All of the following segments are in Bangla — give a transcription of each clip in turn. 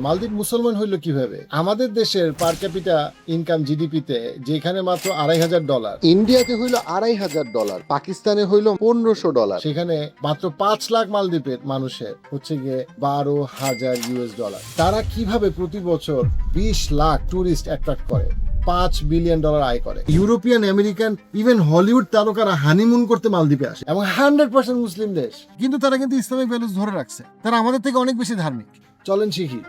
মালদ্বীপ মুসলমান হইলো কিভাবে? আমাদের দেশের পার ক্যাপিটা ইনকাম জিডিপিতে যেখানে মাত্র $2,500, ইন্ডিয়াতে হইল $2,500, পাকিস্তানে হইল $1,500, সেখানে মাত্র 5 লাখ মালদ্বীপের মানুষের হচ্ছে গিয়ে $12,000। তারা কিভাবে প্রতি বছর 20 লাখ টুরিস্ট অ্যাট্রাক্ট করে, $5 বিলিয়ন আয় করে। ইউরোপিয়ান, আমেরিকান, ইভেন হলিউড তারকারা হানিমুন করতে মালদ্বীপে আসে, এবং 100% মুসলিম দেশ, কিন্তু তারা কিন্তু ইসলামিক ভ্যালুস ধরে রাখছে। তারা আমাদের থেকে অনেক বেশি ধার্মিক। চলেন শিখি।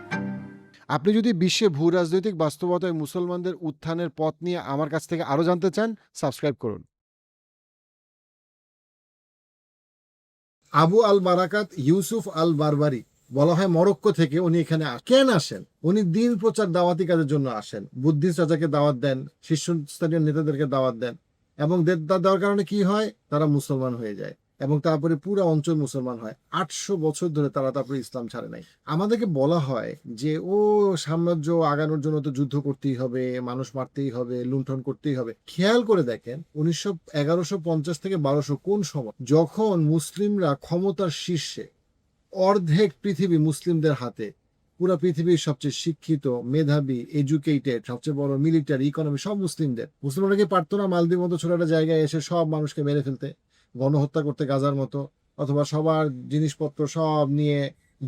আপনি যদি বিশ্বে ভূ রাজনৈতিক বাস্তবতায় মুসলমানদের উত্থানের পথ নিয়ে আমার কাছ থেকে আরো জানতে চান, সাবস্ক্রাইব করুন। আবু আল বারাকাত ইউসুফ আল বারবারি, বলা হয় মরক্কো থেকে উনি এখানে কেন আসেন? উনি দিন প্রচার দাওয়াতি কাজের জন্য আসেন। বুদ্ধিস্ট রাজাকে দাওয়াত দেন, শীর্ষস্থানীয় নেতাদেরকে দাওয়াত দেন, এবং দেওয়ার কারণে কি হয়? তারা মুসলমান হয়ে যায়, এবং তারপরে পুরো অঞ্চল মুসলমান হয়। 800 বছর ধরে তারা তারপরে ইসলাম ছাড়ে নাই। আমাদেরকে বলা হয় যে সাম্রাজ্য আগানোর জন্য তো যুদ্ধ করতেই হবে, মানুষ মারতেই হবে, লুণ্ঠন করতেই হবে। খেয়াল করে দেখেন 1150 থেকে 1200 কোন সময়, যখন মুসলিমরা ক্ষমতার শীর্ষে, অর্ধেক পৃথিবী মুসলিমদের হাতে, পুরো পৃথিবীর সবচেয়ে শিক্ষিত, মেধাবী, এডুকেটেড, সবচেয়ে বড় মিলিটারি, ইকোনমি সব মুসলিমদের। মুসলিমরা কি পারতো না মালদ্বীপ মতো ছোট একটা জায়গায় এসে সব মানুষকে মেরে ফেলতে, গণহত্যা করতে গাজার মতো, অথবা সবার জিনিসপত্র সব নিয়ে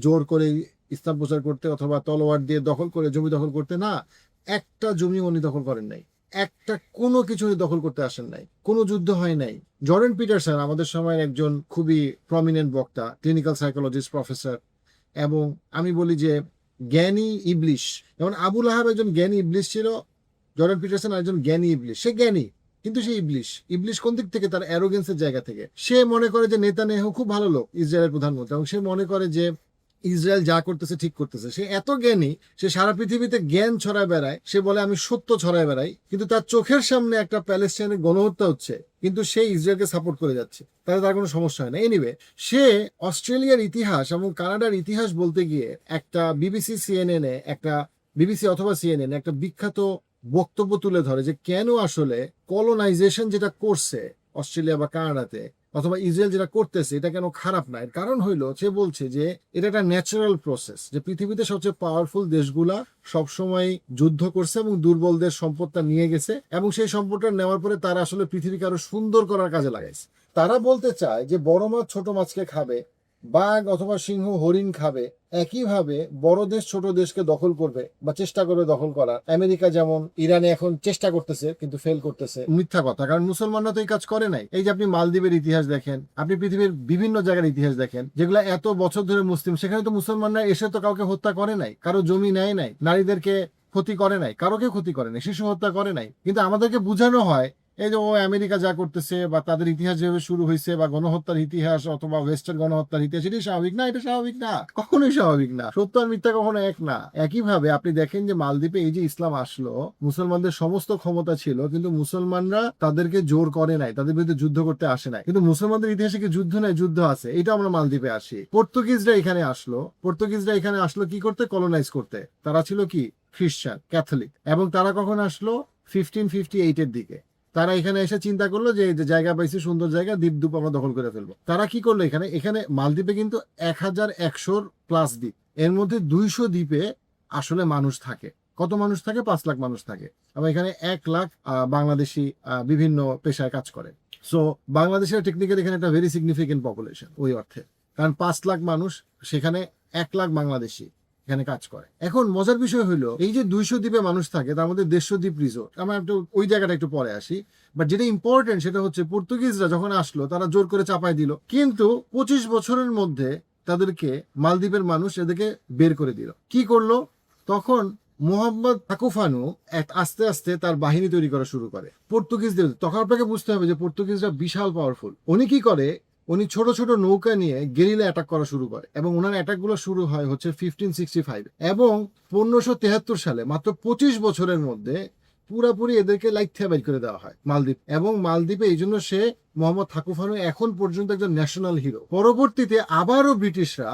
জোর করে ইসলাম প্রচার করতে, অথবা তলোয়ার দিয়ে দখল করে জমি দখল করতে? না, একটা জমি উনি দখল করেন নাই, একটা কোনো কিছু উনি দখল করতে আসেন নাই, কোনো যুদ্ধ হয় নাই। জর্ডেন পিটারসন আমাদের সময়ের একজন খুবই প্রমিনেন্ট বক্তা, ক্লিনিক্যাল সাইকোলজিস্ট, প্রফেসর, এবং আমি বলি যে জ্ঞানী ইবলিশ। যেমন আবুল আহাব একজন জ্ঞানী ইবলিশ ছিল, জর্ডেন পিটারসন একজন জ্ঞানী ইবলিশ। সে জ্ঞানী, কিন্তু সে ইবলিশ। ইবলিশ কোন দিক থেকে? তার অ্যারোগেন্সের জায়গা থেকে। সে মনে করে যে নেতানিয়াহু খুব ভালো লোক, ইসরায়েলের প্রধানমন্ত্রী, এবং সে মনে করে যে ইসরায়েল যা করতেছে ঠিক করতেছে। সে এত জ্ঞানী, সে সারা পৃথিবীতে জ্ঞান ছড়ায় বেড়ায়। সে বলে আমি সত্য ছড়ায় বেড়াই, কিন্তু তার চোখের সামনে একটা প্যালেস্টাইনের গণহত্যা হচ্ছে, কিন্তু সে ইসরায়েলকে সাপোর্ট করে যাচ্ছে, তাহলে তার কোনো সমস্যা হয় না। এনিওয়ে, সে অস্ট্রেলিয়ার ইতিহাস এবং কানাডার ইতিহাস বলতে গিয়ে একটা বিবিসি অথবা সিএনএন একটা বিখ্যাত বক্তব্য তুলে ধরে যে কেন আসলে কলোনাইজেশন যেটা করছে অস্ট্রেলিয়া বা কানাডাতে, অথবা ইসরায়েল যেটা করতেছে, এটা কেন খারাপ না। এর কারণ হইলো, সে বলছে যে এটা একটা ন্যাচারাল প্রসেস, যে পৃথিবীতে সবচেয়ে পাওয়ারফুল দেশগুলা সবসময় যুদ্ধ করছে এবং দুর্বলদের সম্পদটা নিয়ে গেছে, এবং সেই সম্পদটা নেওয়ার পরে তারা আসলে পৃথিবীকে আরো সুন্দর করার কাজে লাগাইছে। তারা বলতে চায় যে বড় মাছ ছোট মাছকে খাবে, বাঘ অথবা সিংহ হরিণ খাবে, একইভাবে বড় দেশ ছোট দেশকে দখল করবে বা চেষ্টা করবে দখল করার। আমেরিকা যেমন ইরানে এখন চেষ্টা করতেছে, কিন্তু ফেল করতেছে। মিথ্যা কথা, কারণ মুসলমানরা তো এই কাজ করে নাই। এই যে আপনি মালদ্বীপের ইতিহাস দেখেন, আপনি পৃথিবীর বিভিন্ন জায়গার ইতিহাস দেখেন, যেগুলো এত বছর ধরে মুসলিম, সেখানে তো মুসলমানরা এসে তো কাউকে হত্যা করে নাই, কারো জমি নেয় নাই, নারীদেরকে ক্ষতি করে নাই, কারোকে ক্ষতি করে নাই, শিশু হত্যা করে নাই। কিন্তু আমাদেরকে বোঝানো হয় এই যে আমেরিকা যা করতেছে, বা তাদের ইতিহাস যেভাবে শুরু হয়েছে, বা গণহত্যার ইতিহাস অথবা ওয়েস্টার্ন গণহত্যার ইতিহাস, এটাই স্বাভাবিক না। এটা স্বাভাবিক না, কখনোই স্বাভাবিক না। সত্য আর মিথ্যা কখনো এক না। একইভাবে আপনি দেখেন যে মালদ্বীপে এই যে ইসলাম আসলো, মুসলমানদের সমস্ত ক্ষমতা ছিল, কিন্তু মুসলমানরা তাদেরকে জোর করে নাই, তাদের বিরুদ্ধে যুদ্ধ করতে আসে নাই। কিন্তু মুসলমানদের ইতিহাসে কি যুদ্ধ নাই? যুদ্ধ আছে। এটা আমরা মালদ্বীপে আসি। পর্তুগিজরা এখানে আসলো কি করতে? কলোনাইজ করতে। তারা ছিল কি? খ্রিস্টান, ক্যাথলিক। এবং তারা কখন আসলো? 1558 এর দিকে। তারা এখানে এসে চিন্তা করলো যে জায়গা পাইছি, সুন্দর জায়গা, দ্বীপ আমরা দখল করে ফেলবো। তারা কি করলো? এখানে মালদ্বীপে কিন্তু 1100+ দ্বীপ, এর মধ্যে 200 দ্বীপে আসলে মানুষ থাকে। কত মানুষ থাকে? 5 লাখ মানুষ থাকে। এবং এখানে 1 লাখ বাংলাদেশি বিভিন্ন পেশায় কাজ করে। সো বাংলাদেশের টেকনিক্যালি এখানে একটা ভেরি সিগনিফিকেন্ট পপুলেশন ওই অর্থে, কারণ 5 লাখ মানুষ, সেখানে 1 লাখ বাংলাদেশি এখানে কাজ করে। এখন মজার বিষয় হলো, এই যে 200 দ্বীপে মানুষ থাকে, তার মধ্যে 150 দ্বীপ রিসোর্ট। আমরা একটু ওই জায়গাটা একটু পরে আসি। বাট যেটা ইম্পর্টেন্ট সেটা হচ্ছে, পর্তুগিজরা যখন আসলো, তারা জোর করে চাপাই দিল, কিন্তু 25 বছরের মধ্যে তাদেরকে মালদ্বীপের মানুষ এদেরকে বের করে দিল। কি করলো? তখন মোহাম্মদ তাকুফানু আস্তে আস্তে তার বাহিনী তৈরি করা শুরু করে পর্তুগিজদের। তখন আপনাকে বুঝতে হবে যে পর্তুগিজরা বিশাল পাওয়ারফুল। উনি কি করে? উনি ছোট ছোট নৌকা নিয়ে গেরিলা অ্যাটাক করা শুরু করে, এবং ওনার অ্যাটাক গুলো শুরু হয় হচ্ছে 1565, এবং 1573 সালে, মাত্র 25 বছরের মধ্যে পুরাপুরি এদেরকে লাইথিয়া বাইর করে দেওয়া হয় মালদ্বীপ। এবং মালদ্বীপে এই জন্য মোহাম্মদ তাকুফানু এখন পর্যন্ত একজন ন্যাশনাল হিরো। পরবর্তীতে আবারও ব্রিটিশরা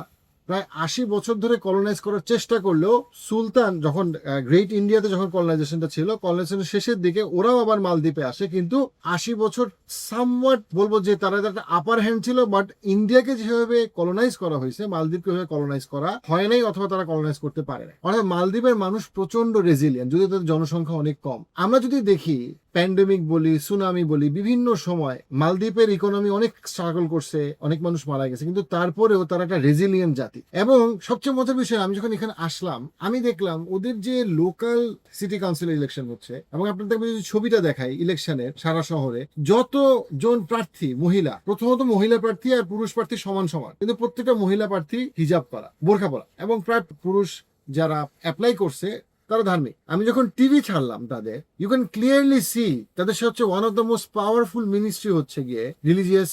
প্রায় 80 বছর ধরে কলোনাইজ করার চেষ্টা করলেও সুলতান যখন গ্রেট ইন্ডিয়াতে যখন কলোনাইজেশনটা ছিল, কলোনাইজেশনের শেষের দিকে ওরাও আবার মালদ্বীপে আসে, কিন্তু 80 বছর সামওয়াট বলবো যে তারা একটা আপার হ্যান্ড ছিল, বাট ইন্ডিয়াকে যেভাবে কলোনাইজ করা হয়েছে মালদ্বীপকে ওইভাবে কলোনাইজ করা হয় নাই, অথবা তারা কলোনাইজ করতে পারে না। অর্থাৎ মালদ্বীপের মানুষ প্রচন্ড রেজিলিয়েন্ট, যদি তাদের জনসংখ্যা অনেক কম। আমরা যদি দেখি প্যান্ডেমিক বলি, সুনামি বলি, বিভিন্ন সময় মালদ্বীপের ইকোনমি অনেক স্ট্রাগল করছে, অনেক মানুষ মারা গেছে, কিন্তু তারপরেও তারা একটা রেজিলিয়েন্ট জাতি। এবং সবচেয়ে মজার বিষয়, আমি যখন এখানে আসলাম আমি দেখলাম ওদের যে লোকাল সিটি কাউন্সিল ইলেকশন হচ্ছে, এবং আপনাদের যদি ছবিটা দেখাই ইলেকশনের সারা শহরে যতজন প্রার্থী মহিলা, প্রথমত মহিলা প্রার্থী আর পুরুষ প্রার্থী সমান সমান, কিন্তু প্রত্যেকটা মহিলা প্রার্থী হিজাব পরা, বোরখা পরা, এবং প্রায় পুরুষ যারা অ্যাপ্লাই করছে তারা ধার্মিক। আমি যখন টিভি ছাড়লাম তাদের, ইউ ক্যান ক্লিয়ারলি সি তাদের সে হচ্ছে one of the most powerful ministry হচ্ছে গিয়ে রিলিজিয়াস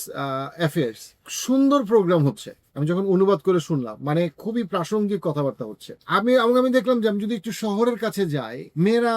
অ্যাফেয়ার্স। সুন্দর প্রোগ্রাম হচ্ছে, আমি যখন অনুবাদ করে শুনলাম, মানে খুবই প্রাসঙ্গিক কথাবার্তা হচ্ছে। আমি দেখলাম যে আমি যদি একটু শহরের কাছে যাই, মেয়েরা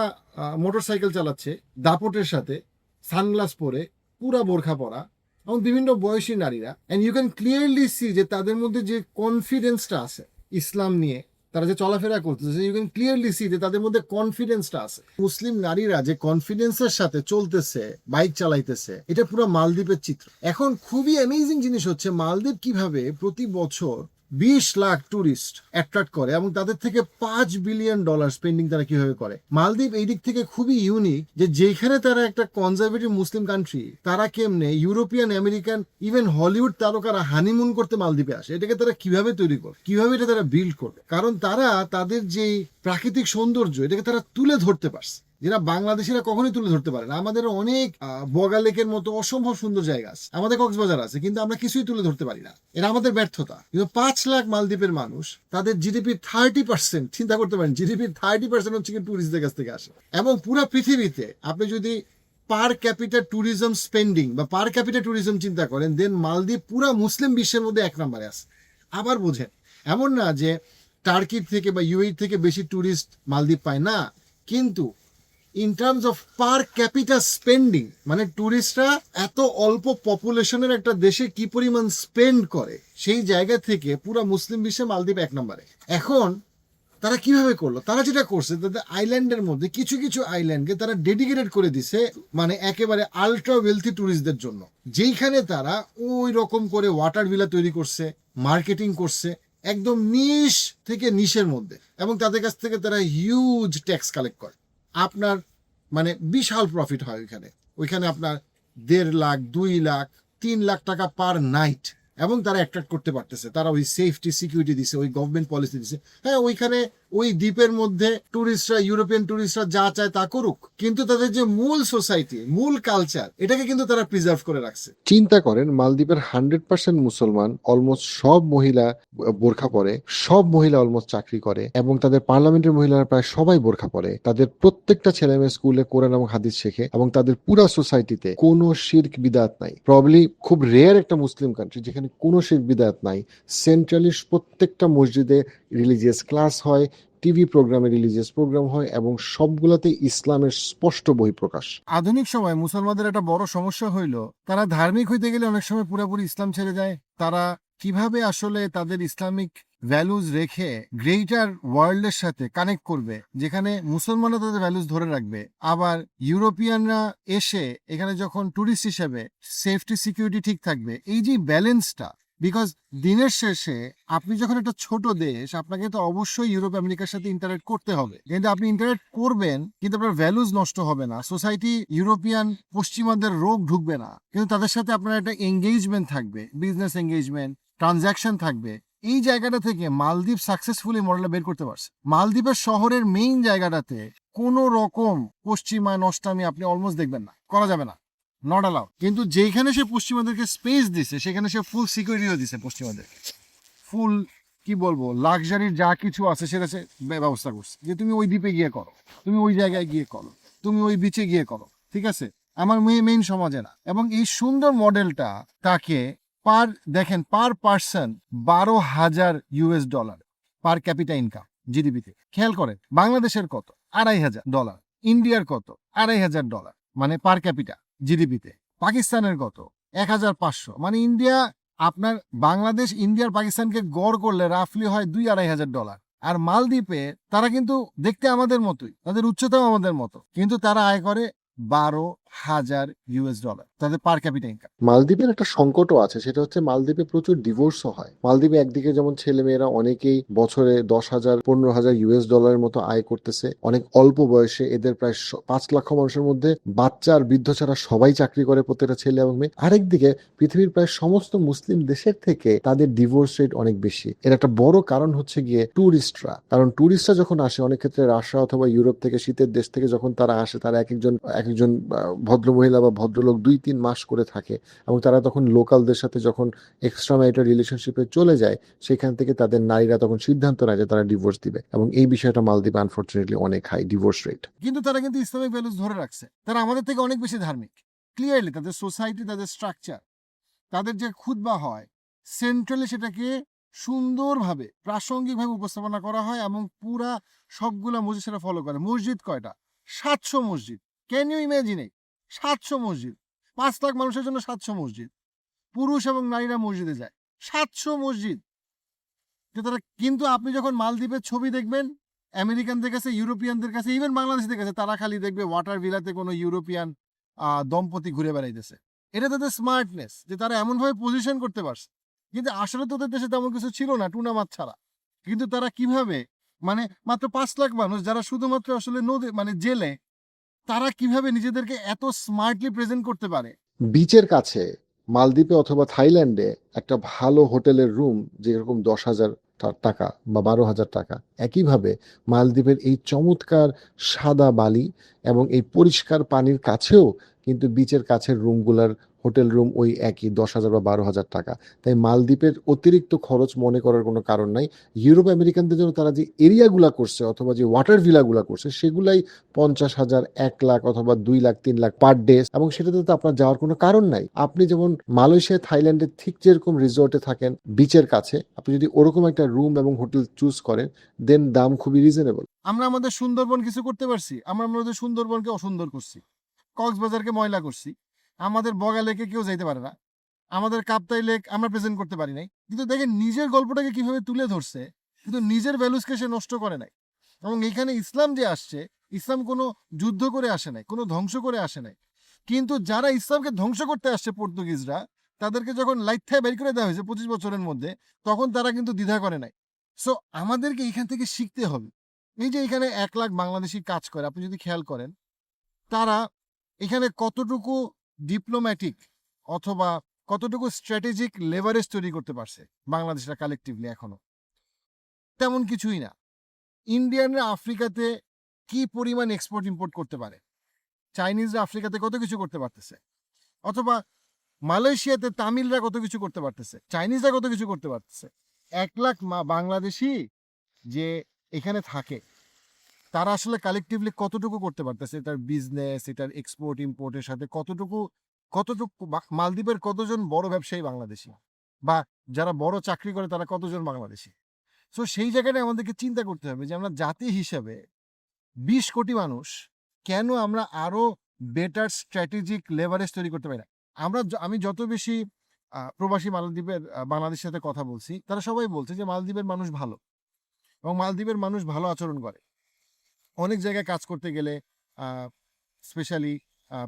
মোটরসাইকেল চালাচ্ছে দাপটের সাথে, সানগ্লাস পরে, পুরা বোরখা পরা, এবং বিভিন্ন বয়সী নারীরা, and you can clearly see যে তাদের মধ্যে যে কনফিডেন্সটা আছে ইসলাম নিয়ে, তারা যে চলাফেরা করতেছে, ইউ ক্যান ক্লিয়ারলি সি যে তাদের মধ্যে কনফিডেন্সটা আছে। মুসলিম নারীরা যে কনফিডেন্সের সাথে চলতেছে, বাইক চালাইতেছে, এটা পুরো মালদ্বীপের চিত্র। এখন খুবই অ্যামেজিং জিনিস হচ্ছে মালদ্বীপ কিভাবে প্রতি বছর 20 লাখ টুরিস্ট অ্যাট্রাক্ট করে, এবং তাদের থেকে $5 বিলিয়ন স্পেন্ডিং তারা কিভাবে করে। মালদ্বীপ এই দিক থেকে খুবই ইউনিক যে যেখানে তারা একটা কনজারভেটিভ মুসলিম কান্ট্রি, তারা কেমনে ইউরোপিয়ান, আমেরিকান, ইভেন হলিউড তারকারা হানিমুন করতে মালদ্বীপে আসে। এটাকে তারা কিভাবে তৈরি করে, কিভাবে এটা তারা বিল্ড করবে, কারণ তারা তাদের যে প্রাকৃতিক সৌন্দর্য এটাকে তারা তুলে ধরতে পারছে, যেটা বাংলাদেশিরা কখনোই তুলে ধরতে পারে না। আমাদের অনেক বগা লেকের মতো অসম্ভব সুন্দর জায়গা আছে, আমাদের কক্সবাজার আছে, কিন্তু আমরা কিছুই তুলে ধরতে পারি না, এটা আমাদের ব্যর্থতা। কিন্তু 5 লাখ মালদ্বীপের মানুষ, তাদের জিডিপির 30%, চিন্তা করতে পারেন, জিডিপির 30% হচ্ছে কি টুরিস্টদের কাছ থেকে আসে। এবং পুরো পৃথিবীতে আপনি যদি পার ক্যাপিটা ট্যুরিজম স্পেন্ডিং বা পার ক্যাপিটা ট্যুরিজম চিন্তা করেন, দেন মালদ্বীপ পুরা মুসলিম বিশ্বের মধ্যে 1 নম্বরে আছে। আবার বোঝেন, এমন না যে টার্কির থেকে বা ইউএই থেকে বেশি ট্যুরিস্ট মালদ্বীপ পায় না, কিন্তু in terms of per capital spending, মানে ট্যুরিস্টরা এত অল্প পপুলেশনের একটা দেশে কি পরিমাণ স্পেন্ড করে, সেই জায়গা থেকে পুরো মুসলিম বিশ্বে মালদ্বীপ 1 নম্বরে। এখন তারা কিভাবে করলো? তারা যেটা করছে, তাদের আইল্যান্ডের মধ্যে কিছু কিছু আইল্যান্ডকে তারা ডেডিকেটেড করে দিছে, মানে একেবারে আলট্রা ওয়েলথি ট্যুরিস্টদের জন্য, যেইখানে তারা ওই রকম করে ওয়াটার ভিলা তৈরি করছে, মার্কেটিং করছে, একদম নিশ থেকে নিশের মধ্যে, এবং তাদের কাছ থেকে তারা হিউজ ট্যাক্স কালেক্ট করে। আপনার মানে বিশাল প্রফিট হয় ওইখানে আপনার 1.5 লাখ, 2 লাখ, 3 লাখ টাকা পার নাইট, এবং তারা অ্যাট্রাক্ট করতে পারতেছে। তারা ওই সেফটি সিকিউরিটি দিছে, ওই গভর্নমেন্ট পলিসি দিছে। হ্যাঁ, ওইখানে ওই দ্বীপের মধ্যে টুরিস্টরা, ইউরোপিয়ান টুরিস্টরা যা চায় তা করুক, কিন্তু তাদের যে মূল সোসাইটি, মূল কালচার, এটাকে কিন্তু তারা প্রিজার্ভ করে রাখছে। চিন্তা করেন, মালদ্বীপের 100% মুসলমান, অলমোস্ট সব মহিলা বোরখা পরে, সব মহিলা অলমোস্ট চাকরি করে, এবং তাদের পার্লামেন্টের মহিলারা প্রায় সবাই বোরখা পরে। তাদের প্রত্যেকটা ছেলে মেয়ে স্কুলে কোরআন এবং হাদিস শেখে, এবং তাদের পুরা সোসাইটিতে কোনো শিরক বিদাত নাই। প্রবাবলি খুব রেয়ার একটা মুসলিম কান্ট্রি যেখানে কোনো শিরক বিদাত নাই। সেন্ট্রালি প্রত্যেকটা মসজিদে রিলিজিয়াস ক্লাস হয়, টিভি প্রোগ্রামে রিলিজিয়াস প্রোগ্রাম হয়, এবং সবগুলোতে ইসলামের স্পষ্ট বহিঃপ্রকাশ। আধুনিক সময় মুসলমানদের একটা বড় সমস্যা হইলো, তারা ধার্মিক হইতে গেলে অনেক সময় পুরোপুরি ইসলাম ছেড়ে যায়। তারা কিভাবে আসলে তাদের ইসলামিক ভ্যালুজ রেখে গ্রেটার ওয়ার্ল্ডের সাথে কানেক্ট করবে, যেখানে মুসলমানরা তাদের ভ্যালুজ ধরে রাখবে, আবার ইউরোপিয়ানরা এসে এখানে যখন টুরিস্ট হিসেবে সেফটি সিকিউরিটি ঠিক থাকবে, এই যে ব্যালেন্সটা। বিকজ দিনের শেষে আপনি যখন একটা ছোট দেশ, আপনাকে তো অবশ্যই ইউরোপ আমেরিকার সাথে ইন্টারেক্ট করতে হবে, কিন্তু আপনি ইন্টারেক্ট করবেন, কিন্তু আপনার ভ্যালুজ নষ্ট হবে না, সোসাইটি ইউরোপিয়ান পশ্চিমাদের রোগ ঢুকবে না, কিন্তু তাদের সাথে আপনার একটা এঙ্গেজমেন্ট থাকবে, বিজনেস এঙ্গেজমেন্ট, ট্রানজাকশন থাকবে। এই জায়গাটা থেকে মালদ্বীপ সাকসেসফুলি মডেলটা বের করতে পারছে। মালদ্বীপের শহরের মেইন জায়গাটাতে কোনো রকম পশ্চিমায় নষ্টামি আপনি অলমোস্ট দেখবেন না, করা যাবে না, নট অ্যালাউড। কিন্তু যেখানে সে পশ্চিমাদেরকে স্পেস দিছে, সেখানে সে ফুল সিকিউরিটিও দিছে পশ্চিমাদেরকে, ফুল কি বলবো, লাক্সারির যা কিছু আছে সেটা সে ব্যবস্থা করছে, যে তুমি ওই দ্বীপে গিয়ে করো, তুমি ওই জায়গায় গিয়ে করো, তুমি ওই বিচে গিয়ে করো, ঠিক আছে, আমার মেইন সমাজে না। এবং এই সুন্দর মডেলটা তাকে দেখেন per person $12,000 per capita income জিডিপিতে। খেয়াল করেন, বাংলাদেশের কত? $2,500, ইন্ডিয়ার কত? $2,500, মানে পার ক্যাপিটা জিডিপিতে। পাকিস্তানের কত? 1,500, মানে ইন্ডিয়া আপনার বাংলাদেশ ইন্ডিয়ার পাকিস্তানকে গড় করলে রাফলি হয় $2,500 আর মালদ্বীপে তারা কিন্তু দেখতে আমাদের মতোই, তাদের উচ্চতাও আমাদের মতো, কিন্তু তারা আয় করে $12,000 তাদের পার ক্যাপিটা ইনকাম। মালদ্বীপের একটা সংকটও আছে, সেটা হচ্ছে মালদ্বীপে প্রচুর ডিভোর্সও হয়। মালদ্বীপে একদিকে যেমন ছেলেমেয়েরা অনেকেই বছরে 10,000 15,000 US ডলারের মতো আয় করতেছে, অনেক অল্প বয়সে। এদের প্রায় 5 লক্ষ মানুষের মধ্যে বাচ্চা আর বৃদ্ধ ছাড়া সবাই চাকরি করে, প্রত্যেকটা ছেলে এবং মেয়ে। আরেকদিকে পৃথিবীর প্রায় সমস্ত মুসলিম দেশের থেকে তাদের ডিভোর্স রেট অনেক বেশি। এর একটা বড় কারণ হচ্ছে গিয়ে ট্যুরিস্টরা। কারণ ট্যুরিস্টরা যখন আসে, অনেক ক্ষেত্রে রাশিয়া অথবা ইউরোপ থেকে, শীতের দেশ থেকে যখন তারা আসে, তারা এক একজন ভদ্র মহিলা বা ভদ্রলোক 2-3 মাস করে থাকে, এবং তারা তখন লোকালদের সাথে যখন এক্সট্রা ম্যারিটাল রিলেশনশিপে চলে যায়, সেখান থেকে তাদের নারীরা তখন সিদ্ধান্ত নেয় যে তারা ডিভোর্স দিবে, এবং এই বিষয়টা মালদ্বীপে আনফরচুনেটলি অনেক হাই ডিভোর্স রেট। কিন্তু তারা কিন্তু ইসলামিক ভ্যালুস ধরে রাখছে, তারা আমাদের থেকে অনেক বেশি ধার্মিক। ক্লিয়ারলি তাদের সোসাইটি, তাদের স্ট্রাকচার, তাদের যে খুতবা হয় সেন্ট্রালি সেটাকে সুন্দরভাবে প্রাসঙ্গিকভাবে উপস্থাপনা করা হয়, এবং পুরা সবগুলা মসজিদ সেটা ফলো করে। মসজিদ কয়টা? 700 মসজিদ। Can you imagine? 700 মসজিদ, 5 লাখ মানুষের জন্য 700 মসজিদ, পুরুষ এবং নারীরা মসজিদে যায়, 700 মসজিদ। কিন্তু আপনি যখন মালদ্বীপের ছবি দেখবেন, আমেরিকানদের কাছে, ইউরোপিয়ানদের কাছে, ইভেন বাংলাদেশিদের কাছে, তারা খালি দেখবে ওয়াটার ভিলাতে কোনো ইউরোপিয়ান দম্পতি ঘুরে বেড়াইতেছে। এটা তাদের স্মার্টনেস, যে তারা এমনভাবে পজিশন করতে পারছে। কিন্তু আসলে তোদের দেশে তেমন কিছু ছিল না, টুনা মাছ ছাড়া। কিন্তু তারা কিভাবে, মানে মাত্র 5 লাখ মানুষ যারা শুধুমাত্র আসলে নদী, মানে জেলে, তারা কিভাবে নিজেদেরকে এত স্মার্টলি প্রেজেন্ট করতে পারে। বিচের কাছে মালদ্বীপে অথবা থাইল্যান্ডে একটা ভালো হোটেলের রুম যেরকম 10,000 টাকা বা 12,000 টাকা, একইভাবে মালদ্বীপের এই চমৎকার সাদা বালি এবং এই পরিষ্কার পানির কাছেও কিন্তু বিচের কাছের রুমগুলার হোটেল রুম ওই একই 10,000 বা 12,000 টাকা। তাই মালদ্বীপের অতিরিক্ত খরচ মনে করার কোনো কারণ নাই। ইউরোপ আমেরিকানদের জন্য তারা যে এরিয়াগুলা করছে অথবা যে ওয়াটার ভিলাগুলা করছে, সেগুলাই 50,000, 1 লাখ অথবা 2 লাখ 3 লাখ পার ডে, এবং সেটাতে তো আপনার যাওয়ার কোনো কারণ নাই। আপনি যেমন মালয়েশিয়া, থাইল্যান্ডে ঠিক যেরকম রিসোর্টে থাকেন বিচের কাছে, আপনি যদি ওরকম একটা রুম এবং হোটেল চুজ করেন, দেন দাম খুবই রিজনেবল। আমরা আমাদের সুন্দরবন কিছু করতে পারছি? আমরা আমাদের সুন্দরবনকে অসুন্দর করছি, কক্সবাজারকে ময়লা করছি, আমাদের বগা লেকে কেউ যাইতে পারে না, আমাদের কাপ্তাই লেক আমরা প্রেজেন্ট করতে পারি নাই। কিন্তু দেখেন নিজের গল্পটাকে কিভাবে তুলে ধরছে, কিন্তু নিজের ভ্যালুসকে সে নষ্ট করে নাই। এবং এখানে ইসলাম যে আসছে, ইসলাম কোনো যুদ্ধ করে আসে নাই, কোনো ধ্বংস করে আসে নাই। কিন্তু যারা ইসলামকে ধ্বংস করতে আসছে, পর্তুগিজরা, তাদেরকে যখন লাইথায় বের করে দেওয়া হয়েছে 25 বছরের মধ্যে, তখন তারা কিন্তু দ্বিধা করে নাই। সো আমাদেরকে এখান থেকে শিখতে হবে। এই যে এখানে 1 লাখ বাংলাদেশি কাজ করে, আপনি যদি খেয়াল করেন, তারা এখানে কতটুকু ডিপ্লোম্যাটিক অথবা কতটুকু স্ট্র্যাটেজিক লেভারেজ তৈরি করতে পারছে বাংলাদেশরা কালেকটিভলি? এখনো তেমন কিছুই না। ইন্ডিয়ানরা আফ্রিকাতে কি পরিমাণ এক্সপোর্ট ইম্পোর্ট করতে পারে, চাইনিজরা আফ্রিকাতে কত কিছু করতে পারতেছে, অথবা মালয়েশিয়াতে তামিলরা কত কিছু করতে পারতেছে, চাইনিজরা কত কিছু করতে পারতেছে। 1 লাখ বাংলাদেশি যে এখানে থাকে, তারা আসলে কালেকটিভলি কতটুকু করতে পারতেছে, এটার বিজনেস, এটার এক্সপোর্ট ইম্পোর্টের সাথে কতটুকু কতটুকু মালদ্বীপের কতজন বড় ব্যবসায়ী বাংলাদেশি, বা যারা বড় চাকরি করে তারা কতজন বাংলাদেশি। সো সেই জায়গাটা আমাদেরকে চিন্তা করতে হবে যে আমরা জাতি হিসেবে 20 কোটি মানুষ, কেন আমরা আরো বেটার স্ট্র্যাটেজিক লেভারেজ তৈরি করতে পারি না? আমি যত বেশি প্রবাসী মালদ্বীপের বাংলাদেশের সাথে কথা বলছি, তারা সবাই বলছে যে মালদ্বীপের মানুষ ভালো, এবং মালদ্বীপের মানুষ ভালো আচরণ করে। অনেক জায়গায় কাজ করতে গেলে, স্পেশালি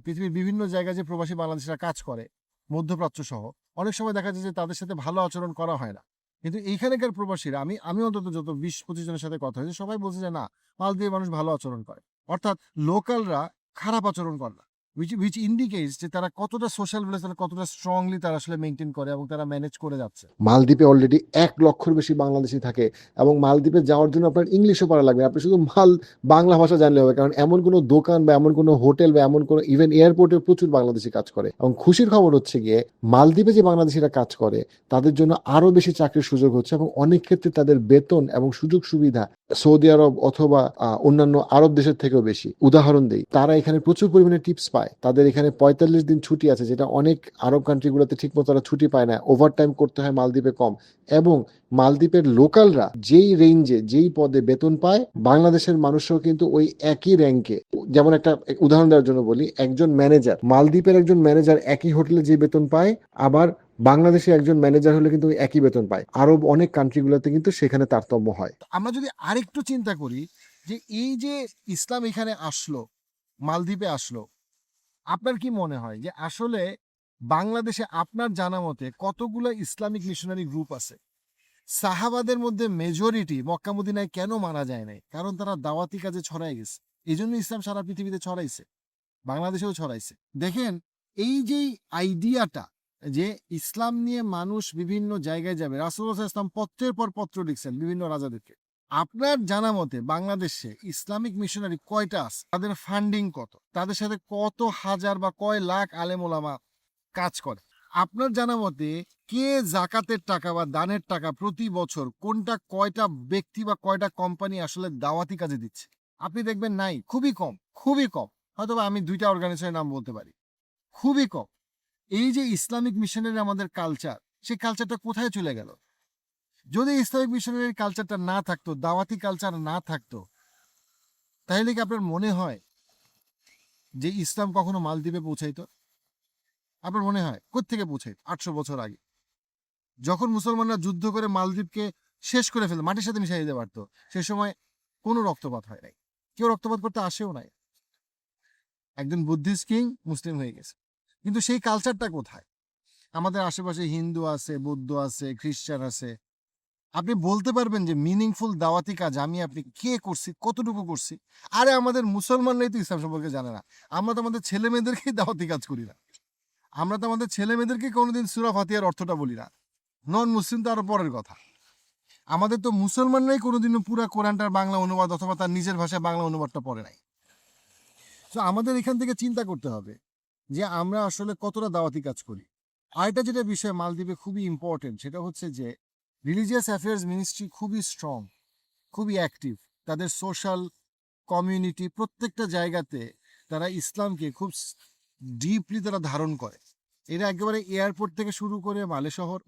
পৃথিবীর বিভিন্ন জায়গায় যে প্রবাসী বাংলাদেশিরা কাজ করে, মধ্যপ্রাচ্য সহ, অনেক সময় দেখা যায় যে তাদের সাথে ভালো আচরণ করা হয় না। কিন্তু এইখানকার প্রবাসীরা, আমি অন্তত যত 20-25 জনের সাথে কথা হয়েছে, সবাই বলছে যে না, মালদ্বীপের মানুষ ভালো আচরণ করে, অর্থাৎ লোকালরা খারাপ আচরণ করে না। উইচ ইন্ডিকেটস যে তারা কতটা সোশ্যাল ভ্যালুস, তারা কতটা স্ট্রংলি তারা আসলে মেনটেন করে এবং তারা ম্যানেজ করে যাচ্ছে। মালদ্বীপে অলরেডি 1 লক্ষের বেশি বাংলাদেশি থাকে, এবং মালদ্বীপে যাওয়ার জন্য আপনার ইংলিশও পারা লাগবে, আপনি শুধু বাংলা ভাষা জানলে হবে। কারণ এমন কোনো দোকান বা এমন কোনো হোটেল বা এমন কোনো ইভেন এয়ারপোর্টে প্রচুর বাংলাদেশি কাজ করে। এবং খুশির খবর হচ্ছে গিয়ে, মালদ্বীপে যে বাংলাদেশিরা কাজ করে তাদের জন্য আরো বেশি চাকরির সুযোগ হচ্ছে, এবং অনেক ক্ষেত্রে তাদের বেতন এবং সুযোগ সুবিধা সৌদি আরব অথবা অন্যান্য আরব দেশের থেকেও বেশি। উদাহরণ দেই, তারা এখানে প্রচুর পরিমাণে টিপস পায়। তাদের এখানে 45 দিন ছুটি আছে, যেটা অনেক আরব কান্ট্রিগুলোতে ঠিক মতো তারা ছুটি পায় না, ওভারটাইম করতে হয়, মালদ্বীপে কম। এবং মালদ্বীপের লোকালরা যেই রেঞ্জে যেই পদে বেতন পায়, বাংলাদেশের মানুষও কিন্তু ওই একই র্যাঙ্কে। যেমন একটা উদাহরণ দেওয়ার জন্য বলি, একজন ম্যানেজার, মালদ্বীপের একজন ম্যানেজার একই হোটেলে যে বেতন পায়, আবার বাংলাদেশে একজন ম্যানেজার হলে কিন্তু একই বেতন পায়। আরব অনেক কান্ট্রিগুলোতে কিন্তু সেখানে তারতম্য হয়। আমরা যদি আরেকটু চিন্তা করি যে এই যে ইসলাম এখানে আসলো, মালদ্বীপে আসলো, আপনার কি মনে হয় যে আসলে বাংলাদেশে আপনার জানা মতে কতগুলো ইসলামিক মিশনারি গ্রুপ আছে? সাহাবাদের মধ্যে মেজরিটি মক্কা মদিনায় কেন মারা যায় নাই? কারণ তারা দাওয়াতি কাজে ছড়াই গেছে। এই জন্য ইসলাম সারা পৃথিবীতে ছড়াইছে, বাংলাদেশেও ছড়াইছে। দেখেন, এই যে আইডিয়াটা যে ইসলাম নিয়ে মানুষ বিভিন্ন জায়গায় যাবে, রাসূলুল্লাহ সাল্লাল্লাহু আলাইহি ওয়াসাল্লাম পত্রের পর পত্র লিখছেন বিভিন্ন রাজাদেরকে। আপনার জানা মতে বাংলাদেশে ইসলামিক মিশনারি কয়টা আছে? তাদের ফান্ডিং কত? তাদের সাথে কত হাজার বা কয় লাখ আলেম ওলামা কাজ করে? আপনার জানা মতে কে জাকাতের টাকা বা দানের টাকা প্রতি বছর কোনটা কয়টা ব্যক্তি বা কয়টা কোম্পানি আসলে দাওয়াতি কাজে দিচ্ছে? আপনি দেখবেন নাই, খুবই কম, খুবই কম। হয়তোবা আমি ২টা অর্গানাইজেশনের নাম বলতে পারি। খুবই কম। এই যে ইসলামিক মিশনারি আমাদের কালচার, সেই কালচারটা কোথায় চলে গেল? যদি ইসলামিক মিশনারি কালচারটা না থাকতো, দাওয়াতি কালচার না থাকতো, তাহলে কি আপনার মনে হয় যে ইসলাম কখনো মালদ্বীপে পৌঁছাইতো? আপনার মনে হয় কোত্থেকে পৌঁছাইতো ৮০০ বছর আগে? যখন মুসলমানরা যুদ্ধ করে মালদ্বীপকে শেষ করে ফেলতো, মাটির সাথে মিশিয়ে দিতে পারতো, সে সময় কোনো রক্তপাত হয় নাই। কেউ রক্তপাত করতে আসেও নাই। একজন বুদ্ধিস্ট কিং মুসলিম হয়ে গেছে। কিন্তু সেই কালচারটা কোথায়? আমাদের আশেপাশে হিন্দু আছে, বৌদ্ধ আছে, খ্রিস্টান আছে। আপনি বলতে পারবেন যে মিনিংফুল দাওয়াতি কাজ আমি আপনি কে করছি, কতটুকু করছি? আরে আমাদের মুসলমানরাই তো ইসলাম সম্পর্কে জানে না। আমরা তো আমাদের ছেলে মেয়েদেরকেই দাওয়াতি কাজ করি না। আমরা তো আমাদের ছেলে মেয়েদেরকে কোনোদিন সূরা ফাতিহার অর্থটা বলি না। নন মুসলিম তো আরো পরের কথা। আমাদের তো মুসলমানরাই কোনোদিনও পুরা কোরআনটার বাংলা অনুবাদ অথবা তার নিজের ভাষায় বাংলা অনুবাদটা পড়ে নাই। তো আমাদের এখান থেকে চিন্তা করতে হবে যে আমরা আসলে কতটা দাওয়াতি কাজ করি। আরেকটা যেটা বিষয় মালদ্বীপে খুবই ইম্পর্টেন্ট, সেটা হচ্ছে যে রিলিজিয়াস অ্যাফেয়ার্স মিনিস্ট্রি খুবই স্ট্রং, খুবই অ্যাক্টিভ। তাদের সোশ্যাল কমিউনিটি প্রত্যেকটা জায়গাতে তারা ইসলামকে খুব ডিপলি তারা ধারণ করে। এরা একেবারে এয়ারপোর্ট থেকে শুরু করে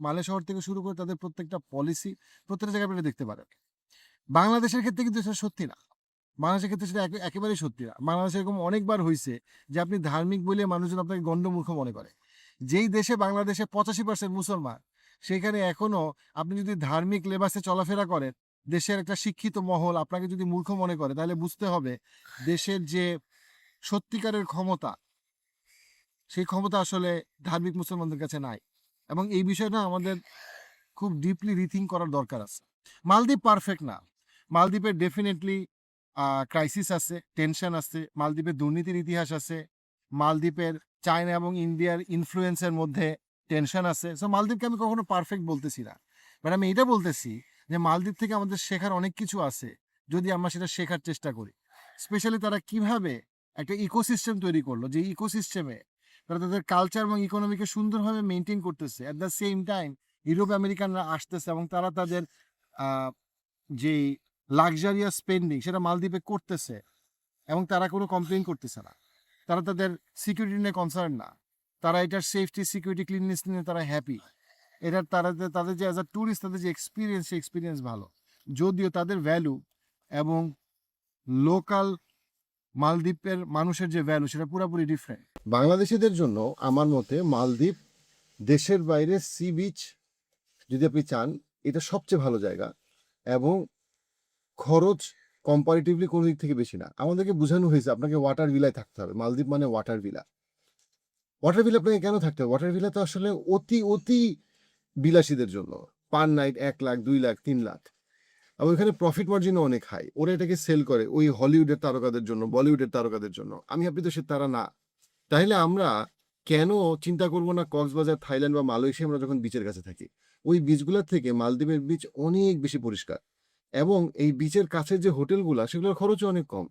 মালে শহর থেকে শুরু করে তাদের প্রত্যেকটা পলিসি প্রত্যেকটা জায়গায় আপনি দেখতে পারেন। বাংলাদেশের ক্ষেত্রে কিন্তু সেটা সত্যি না। বাংলাদেশের ক্ষেত্রে সেটা একেবারেই সত্যি না। বাংলাদেশে এরকম অনেকবার হইছে যে আপনি ধার্মিক বলে মানুষজন আপনাকে গণ্ডমূর্খ মনে করে। যেই দেশে বাংলাদেশে ৮৫% মুসলমান, সেখানে এখনো আপনি যদি ধার্মিক লেবাসে চলাফেরা করেন, দেশের একটা শিক্ষিত মহল আপনাকে যদি মূর্খ মনে করে, তাহলে বুঝতে হবে দেশের যে সত্যিকারের ক্ষমতা, সেই ক্ষমতা আসলে ধার্মিক মুসলমানদের কাছে নাই। এবং এই বিষয়টা আমাদের খুব ডিপলি রিথিঙ্ক করার দরকার আছে। মালদ্বীপ পারফেক্ট না। মালদ্বীপের ডেফিনেটলি ক্রাইসিস আছে, টেনশন আছে। মালদ্বীপের দুর্নীতির ইতিহাস আছে। মালদ্বীপের চায়না এবং ইন্ডিয়ার ইনফ্লুয়েন্সের মধ্যে টেনশন আছে। সো মালদ্বীপকে আমি কখনো পারফেক্ট বলতেছি না। বাট আমি এটা বলতেছি যে মালদ্বীপ থেকে আমাদের শেখার অনেক কিছু আছে, যদি আমরা সেটা শেখার চেষ্টা করি। স্পেশালি তারা কিভাবে একটা ইকোসিস্টেম তৈরি করলো, যে ইকোসিস্টেমে তারা তাদের কালচার এবং ইকোনমিকে সুন্দরভাবে মেনটেন করতেছে। At the same time Europe আমেরিকানরা আসতেছে এবং তারা তাদের যেই লাক্সারিয়াস স্পেন্ডিং সেটা মালদ্বীপে করতেছে এবং তারা কোনো কমপ্লেন করতেছে না। তারা তাদের সিকিউরিটি নিয়ে কনসার্ন না। তারা এটার সেফটি, সিকিউরিটি, ক্লিননেস নিয়ে তারা হ্যাপি। এটার তাদের যে অ্যাজ আ ট্যুরিস্ট তাদের যে এক্সপিরিয়েন্স, সেই এক্সপিরিয়েন্স ভালো। যদিও তাদের ভ্যালু এবং লোকাল মালদ্বীপের মানুষের যে ভ্যালু সেটা পুরোপুরি ডিফারেন্ট। বাংলাদেশিদের জন্য আমার মতে মালদ্বীপ দেশের বাইরে সি বিচ যদি আপনি চান, এটা সবচেয়ে ভালো জায়গা এবং খরচ কম্পারেটিভলি কোনো দিক থেকে বেশি না। আমাদেরকে বোঝানো হয়েছে আপনাকে ওয়াটার ভিলায় থাকতে হবে। মালদ্বীপ মানে ওয়াটার ভিলা। ওয়াটার ভিলা আপনাকে কেন থাকতে হবে? ওয়াটার ভিলা তো আসলে অতি অতি বিলাসীদের জন্য। Per night ১ lakh, ২ lakh, ৩ lakh. এবং এখানে প্রফিট মার্জিনও অনেক হাই। ওরা এটাকে সেল করে ওই হলিউডের তারকাদের জন্য, বলিউডের তারকাদের জন্য। আমি আপনি তো সে তারা না। তাইলে আমরা কেন চিন্তা করব না কক্সবাজার, থাইল্যান্ড বা মালয়েশিয়া আমরা যখন বিচের কাছে থাকি, ওই বিচগুলোর থেকে মালদ্বীপের বিচ অনেক বেশি পরিষ্কার এবং এই বিচের কাছের যে হোটেলগুলা সেগুলোর খরচও অনেক কম।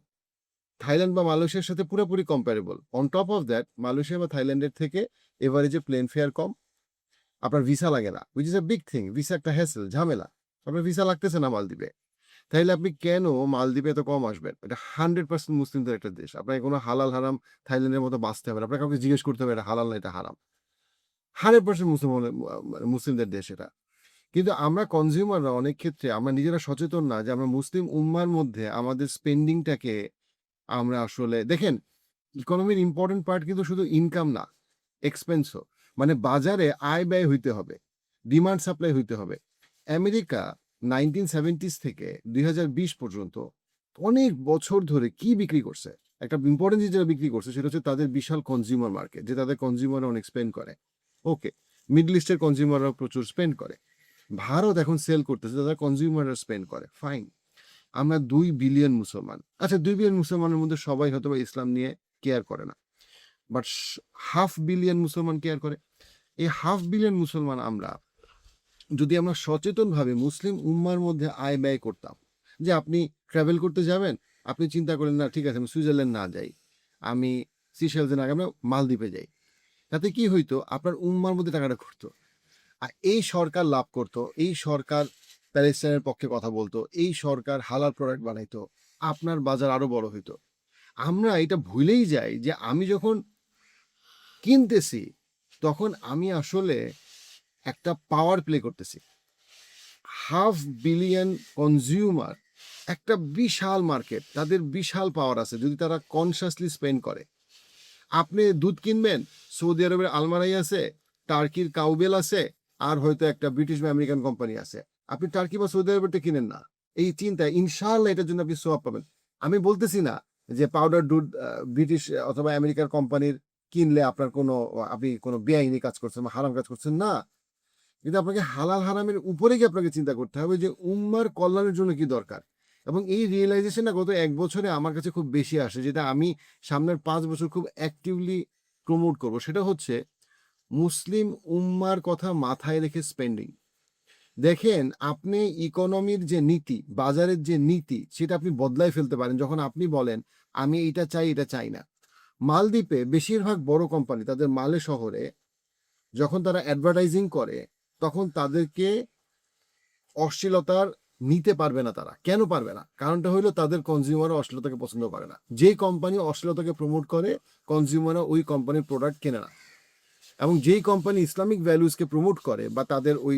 থাইল্যান্ড বা মালয়েশিয়ার সাথে পুরোপুরি comparable. On top of that Malaysia বা থাইল্যান্ডের থেকে এভারেজে প্লেন ফেয়ার কম। আপনার ভিসা লাগে না, which is a big thing. Visa একটা হ্যাসেল, ঝামেলা। আপনার ভিসা লাগতেছে না মালদ্বীপে। তাইলে আপনি কেন মালদ্বীপে এত কম আসবেন? এটা 100% মুসলিমদের একটা দেশ। আপনাকে কোনো হালাল হারাম থাইল্যান্ডের মতো বাঁচতে হবে না। আপনাকে কাউকে জিজ্ঞেস করতে হবে এটা হালাল না এটা হারাম। 100% মুসলিমদের দেশ এটা। কিন্তু আমরা কনজিউমাররা অনেক ক্ষেত্রে আমরা নিজেরা সচেতন না যে আমরা মুসলিম উম্মার মধ্যে আমাদের স্পেন্ডিংটাকে আমরা আসলে দেখেন, ইকোনমির ইম্পর্টেন্ট পার্ট কিন্তু শুধু ইনকাম না, এক্সপেন্সও। মানে বাজারে আয় ব্যয় হইতে হবে, ডিমান্ড সাপ্লাই হইতে হবে। আমেরিকা 1970s থেকে 2020 পর্যন্ত অনেক বছর ধরে কি বিক্রি করছে? একটা ইম্পর্টেন্ট জিনিস যেটা বিক্রি করছে সেটা হচ্ছে তাদের বিশাল কনজিউমার মার্কেট, যে তাদের কনজিউমাররা অনেক স্পেন্ড করে। ওকে, মিডল ইস্টের কনজিউমাররা প্রচুর স্পেন্ড করে। ভারত এখন সেল করতেছে, তাদের কনজিউমাররা স্পেন্ড করে, ফাইন। আমরা 2 বিলিয়ন মুসলমান। আচ্ছা, 2 বিলিয়ন মুসলমানের মধ্যে সবাই হয়তো বা ইসলাম নিয়ে কেয়ার করে না, বাট 500 মিলিয়ন মুসলমান কেয়ার করে। এই 500 মিলিয়ন মুসলমান আমরা যদি আমরা সচেতনভাবে মুসলিম উম্মার মধ্যে আয় ব্যয় করতাম, যে আপনি ট্রাভেল করতে যাবেন, আপনি চিন্তা করেন না ঠিক আছে আমি সুইজারল্যান্ড না যাই, আমি সিশেলসে না, আমরা মালদ্বীপে যাই, তাতে কি হইতো? আপনার উম্মার মধ্যে টাকাটা ঘুরতো, আর এই সরকার লাভ করতো, এই সরকার প্যালেস্টাইনের পক্ষে কথা বলতো, এই সরকার হালাল প্রোডাক্ট বানাইতো, আপনার বাজার আরো বড় হইতো। আমরা এটা ভুলেই যাই যে আমি যখন কিনতেছি তখন আমি আসলে একটা পাওয়ার প্লে করতেছি। 500 মিলিয়ন কনজিউমার, একটা বিশাল মার্কেট, তাদের বিশাল পাওয়ার আছে যদি তারা কনসিয়াসলি স্পেন্ড করে। আপনি দুধ কিনবেন, সৌদি আরবের আলমারাই আছে, টার্কির কাউবেল আছে, আর হয়তো একটা ব্রিটিশ বা আমেরিকান কোম্পানি আছে। আপনি টার্কি বা সৌদি আরবেরটা কিনেন না, এই চিন্তায় ইনশাআল্লাহ এটার জন্য আপনি সোয়াব পাবেন। আমি বলতেছি না যে পাউডার দুধ ব্রিটিশ অথবা আমেরিকার কোম্পানির কিনলে আপনার কোনো, আপনি কোনো বেআইনি কাজ করছেন বা হারাম কাজ করছেন না, কিন্তু আপনাকে হালাল হারামের উপরে গিয়ে আপনাকে চিন্তা করতে হবে যে উম্মার কল্যাণের জন্য কি দরকার। এবং এই রিয়েলাইজেশনটা গত 1 বছরে আমার কাছে খুব বেশি আসে, যেটা আমি সামনের 5 বছর খুব অ্যাক্টিভলি প্রমোট করব। সেটা হচ্ছে মুসলিম উম্মার কথা মাথায় রেখে স্পেন্ডিং। দেখেন, আপনি ইকোনমির যে নীতি, বাজারের যে নীতি, সেটা আপনি বদলায় ফেলতে পারেন যখন আপনি বলেন আমি এটা চাই, এটা চাই না। মালদ্বীপে বেশিরভাগ বড় কোম্পানি তাদের মালে শহরে যখন তারা অ্যাডভার্টাইজিং করে, তখন তাদেরকে অশ্লীলতার নিতে পারবে না। তারা কেন পারবে না? কারণটা হলো তাদের কনজিউমাররা অশ্লীলতাকে পছন্দ করে না। যেই কোম্পানি অশ্লীলতাকে প্রমোট করে, কনজিউমাররা ওই কোম্পানির প্রোডাক্ট কেনে না। এবং যেই কোম্পানি ইসলামিক ভ্যালুজকে প্রমোট করে বা তাদের ওই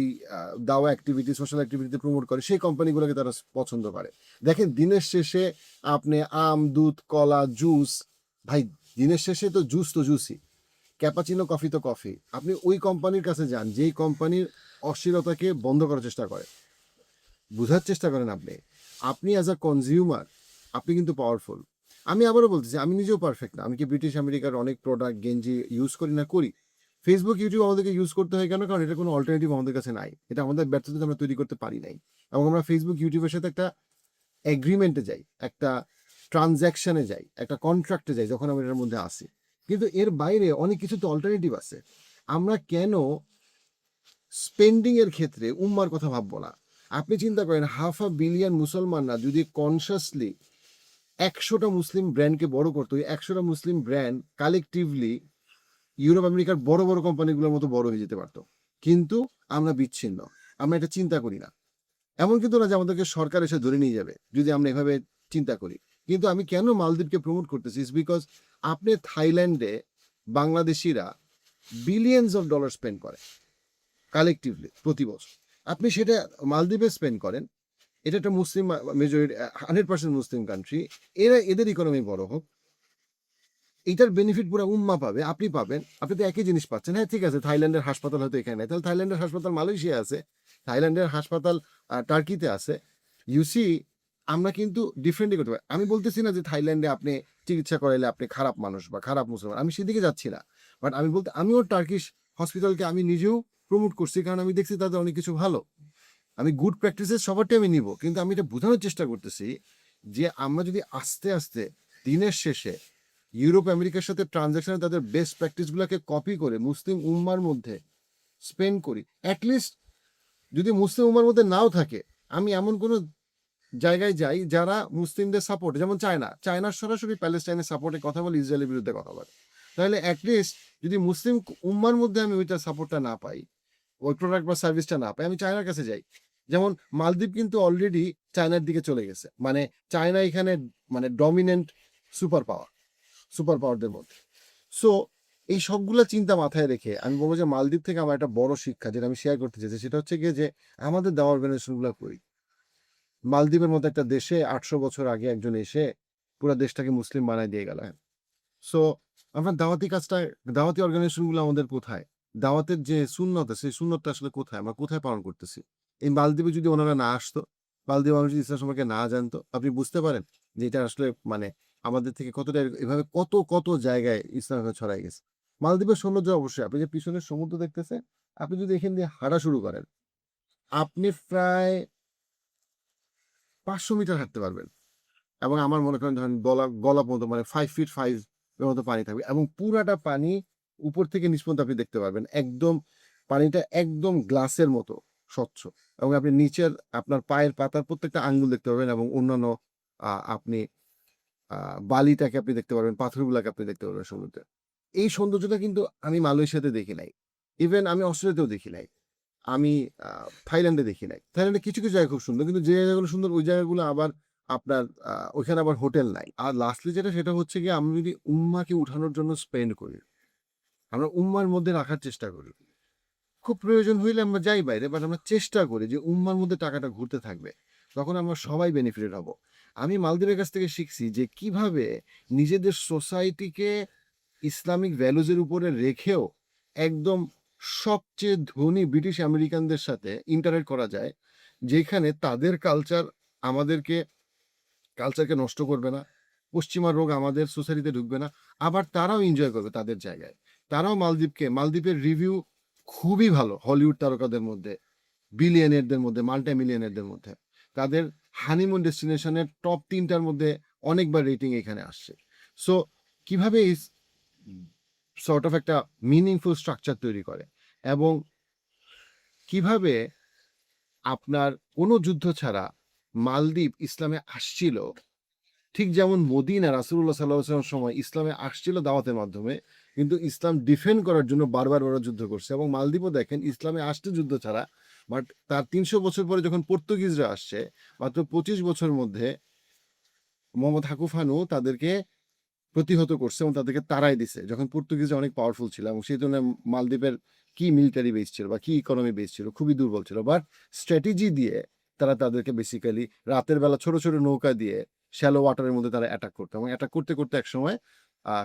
দাওয়া অ্যাক্টিভিটি, সোশ্যাল অ্যাক্টিভিটিতে প্রমোট করে, সেই কোম্পানিগুলোকে তারা পছন্দ করে। দেখেন, দিনের শেষে আপনি আম, দুধ, কলা, জুস, ভাই দিনের শেষে তো জুস তো জুসই, ক্যাপাচিনো কফি তো কফি। আপনি ওই কোম্পানির কাছে যান যেই কোম্পানির অশ্লীলতাকে বন্ধ করার চেষ্টা করে। বোঝার চেষ্টা করেন, আপনি আপনি অ্যাজ আ কনজিউমার আপনি কিন্তু পাওয়ারফুল। আমি আবারও বলতেছি, আমি নিজেও পারফেক্ট না। আমি কি ব্রিটিশ আমেরিকার অনেক প্রোডাক্ট গেঞ্জি ইউজ করি না? করি। ফেসবুক, ইউটিউব আমাদেরকে ইউজ করতে হয় কেন? কারণ এটা কোনো অল্টারনেটিভ আমাদের কাছে নাই। এটা আমাদের ব্যর্থতা আমরা তৈরি করতে পারি নাই। এবং আমরা ফেসবুক, ইউটিউবের সাথে একটা এগ্রিমেন্টে যাই, একটা ট্রানজ্যাকশনে যাই, একটা কন্ট্রাক্টে যাই যখন আমরা এটার মধ্যে আসি। কিন্তু এর বাইরে অনেক কিছু তো অল্টারনেটিভ আছে। আমরা কেন স্পেন্ডিং এর ক্ষেত্রে উম্মার কথা ভাববো না? আপনি চিন্তা করেন, 500 মিলিয়ন মুসলমানরা যদি কনসিয়াসলি 100টা মুসলিম ব্র্যান্ডকে বড় করতো, 100টা মুসলিম ব্র্যান্ড কালেকটিভলি ইউরোপ আমেরিকার বড় বড় কোম্পানিগুলোর মতো বড় হয়ে যেতে পারতো। কিন্তু আমরা বিচ্ছিন্ন, আমরা এটা চিন্তা করি না। এমন কিন্তু না যে আমাদেরকে সরকার এসে ধরে নিয়ে যাবে যদি আমরা এভাবে চিন্তা করি। কিন্তু আমি কেন মালদ্বীপকে প্রমোট করতেছি, ইজ বিকজ আপনি থাইল্যান্ডে বাংলাদেশিরা বিলিয়নস অফ ডলার স্পেন্ড করে কালেকটিভলি প্রতি বছর। আপনি সেটা মালদ্বীপে স্পেন্ড করেন, এটা একটা মুসলিম মেজরিটি, 100% মুসলিম কান্ট্রি, এদের ইকোনমি বড় হোক, এইটার বেনিফিট পুরো উম্মা পাবে, আপনি পাবেন। আপনি তো একই জিনিস পাচ্ছেন। হ্যাঁ ঠিক আছে, থাইল্যান্ডের হাসপাতাল হয়তো এখানে নেই, তাহলে থাইল্যান্ডের হাসপাতাল মালয়েশিয়া আছে, থাইল্যান্ডের হাসপাতাল টার্কিতে আছে। ইউসি, আমরা কিন্তু ডিফারেন্টলি করতে পারি। আমি বলতেছি না যে থাইল্যান্ডে আপনি চিকিৎসা করাইলে আপনি খারাপ মানুষ বা খারাপ মুসলমান, আমি সেদিকে যাচ্ছি না। বাট আমি বলতে, আমিও টার্কিশ হসপিটালকে আমি নিজেও প্রমোট করছি, কারণ আমি দেখছি তাদের অনেক কিছু ভালো। আমি গুড প্র্যাকটিসেস সবারটাই আমি নিব, কিন্তু আমি এটা বোঝানোর চেষ্টা করতেছি যে আমরা যদি আস্তে আস্তে দিনের শেষে ইউরোপ আমেরিকার সাথে ট্রানজ্যাকশনে তাদের বেস্ট প্র্যাকটিসগুলোকে কপি করে মুসলিম উম্মার মধ্যে স্পেন্ড করি, অ্যাটলিস্ট যদি মুসলিম উম্মার মধ্যে নাও থাকে, আমি এমন কোনো জায়গায় যাই যারা মুসলিমদের সাপোর্ট, যেমন চায়নার সরাসরি প্যালেস্টাইনের সাপোর্টে কথা বলে, ইসরায়েলের বিরুদ্ধে কথা বলে, তাহলে অ্যাটলিস্ট যদি মুসলিম উম্মার মধ্যে আমি ওইটা সাপোর্টটা না পাই, ওই প্রোডাক্ট বা সার্ভিসটা না পাই, আমি চায়নার কাছে যাই। যেমন মালদ্বীপ কিন্তু অলরেডি চায়নার দিকে চলে গেছে, মানে চায়না এখানে মানে ডমিনেন্ট সুপার পাওয়ারদের মধ্যে। সো এই সবগুলো চিন্তা মাথায় রেখে আমি বলবো যে মালদ্বীপ থেকে আমার একটা বড় শিক্ষা যেটা আমি শেয়ার করতে চাইছি, সেটা হচ্ছে গিয়ে যে আমাদের দেওয়া অর্গানাইজেশনগুলো করি। মালদ্বীপের মতো একটা দেশে 800 বছর আগে একজন এসে পুরো দেশটাকে মুসলিম বানায় দিয়ে গেল। সো আমরা দাওয়াতি কাজটা, দাওয়াতি অর্গানাইজেশনগুলো আমাদের কোথায়? দাওয়াতের যে সুন্নত আছে, সেই সুন্নতটা আসলে কোথায়? আমরা কোথায় পালন করতেছি? এই মালদ্বীপে যদি ওনারা না আসতো, মালদ্বীপের মানুষ যদি ইসলাম সম্পর্কে না জানতো, আপনি বুঝতে পারেন যে এটা আসলে মানে আমাদের থেকে কতটা এভাবে কত জায়গায় ইসলাম এখন ছড়ায় গেছে। মালদ্বীপের সৌন্দর্য অবশ্যই আপনি যে পিছনের সমুদ্র দেখতেছেন, আপনি যদি এখান দিয়ে হাঁটা শুরু করেন, আপনি প্রায় ৫০০ মিটার হাঁটতে পারবেন। এবং আমার মনে করেন ধরেন গলা পর্যন্ত মানে 5 ফিট 5 এর মতো পানি থাকবে এবং পুরাটা পানি উপর থেকে নিচ পর্যন্ত আপনি দেখতে পারবেন। একদম পানিটা একদম গ্লাসের মতো স্বচ্ছ এবং আপনি নিচের আপনার পায়ের পাতার প্রত্যেকটা আঙ্গুল দেখতে পারবেন এবং অন্যান্য আপনি বালিটাকে আপনি দেখতে পারবেন, পাথরগুলাকে আপনি দেখতে পারবেন সমুদ্রে। এই সৌন্দর্যটা কিন্তু আমি মালয়েশিয়াতে দেখি নাই। ইভেন আমি অস্ট্রেলিয়াতেও দেখি নাই। আমি থাইল্যান্ডে দেখি নাই। থাইল্যান্ডে কিছু জায়গা খুব সুন্দর। কিন্তু যে জায়গাগুলো সুন্দর ওই জায়গাগুলো আবার আপনার ওইখানে আবার হোটেল নাই। আর লাস্টলি যেটা সেটা হচ্ছে গিয়ে আমরা যদি উম্মাহকে উঠানোর জন্য স্পেন্ড করি, আমরা উম্মার মধ্যে রাখার চেষ্টা করি। খুব প্রয়োজন হইলে আমরা যাই বাইরে, বাট আমরা চেষ্টা করি যে উম্মার মধ্যে টাকাটা ঘুরতে থাকবে। তখন আমরা সবাই বেনিফিটেড হব। আমি মালদ্বীপের কাছ থেকে শিখছি যে কিভাবে নিজেদের সোসাইটিকে ইসলামিক ভ্যালুজের উপরে রেখেও একদম সবচেয়ে ধনী ব্রিটিশ আমেরিকানদের সাথে ইন্টারেক্ট করা যায়, যেখানে তাদের কালচারকে নষ্ট করবে না, পশ্চিমা রোগ আমাদের সোসাইটিতে ঢুকবে না, আবার তারাও এনজয় করবে তাদের জায়গায়। তারাও মালদ্বীপের রিভিউ খুবই ভালো হলিউড তারকাদের মধ্যে, বিলিয়নিয়ারদের মধ্যে, মাল্টি মিলিয়নিয়ারদের মধ্যে। তাদের হানিমুন ডেস্টিনেশনের টপ ৩টার মধ্যে অনেকবার রেটিং এখানে আসছে। সো কিভাবে এই সর্ট অফ একটা মিনিংফুল স্ট্রাকচার তৈরি করে এবং কিভাবে আপনার কোনো যুদ্ধ ছাড়া মালদ্বীপ ইসলামে আসছিল, ঠিক যেমন মদিনা রাসূলুল্লাহ সাল্লাল্লাহু আলাইহি ওয়াসাল্লামের সময় ইসলামে আসছিল দাওয়াতের মাধ্যমে, কিন্তু ইসলাম ডিফেন্ড করার জন্য বারবার যুদ্ধ করছে এবং মালদ্বীপও দেখেন ইসলামে আসছে যুদ্ধ ছাড়া, বাট তার ৩০০ বছর পরে যখন পর্তুগিজরা আসছে, মাত্র ২৫ বছরের মধ্যে মোহাম্মদ হাকুফানু তাদেরকে প্রতিহত করছে এবং তাদেরকে তাড়াই দিছে যখন পর্তুগিজরা অনেক পাওয়ারফুল ছিল এবং সেই জন্য মালদ্বীপের কি মিলিটারি বেস ছিল বা কি ইকোনমি বেস ছিল খুবই দুর্বল ছিল, বাট স্ট্র্যাটেজি দিয়ে তারা তাদেরকে বেসিক্যালি রাতের বেলা ছোট নৌকা দিয়ে শ্যালো ওয়াটারের মধ্যে তারা অ্যাটাক করতো এবং অ্যাটাক করতে এক সময়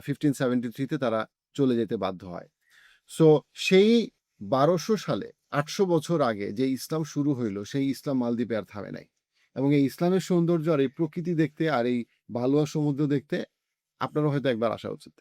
1573-তে তারা চলে যেতে বাধ্য হয়। সো সেই 1200 সালে 800 বছর আগে যে ইসলাম শুরু হইলো সেই ইসলাম মালদ্বীপে আর থামে নাই এবং এই ইসলামের সৌন্দর্য আর এই প্রকৃতি দেখতে আর এই বালুয়া সমুদ্র দেখতে আপনারও হয়তো একবার আসা উচিত।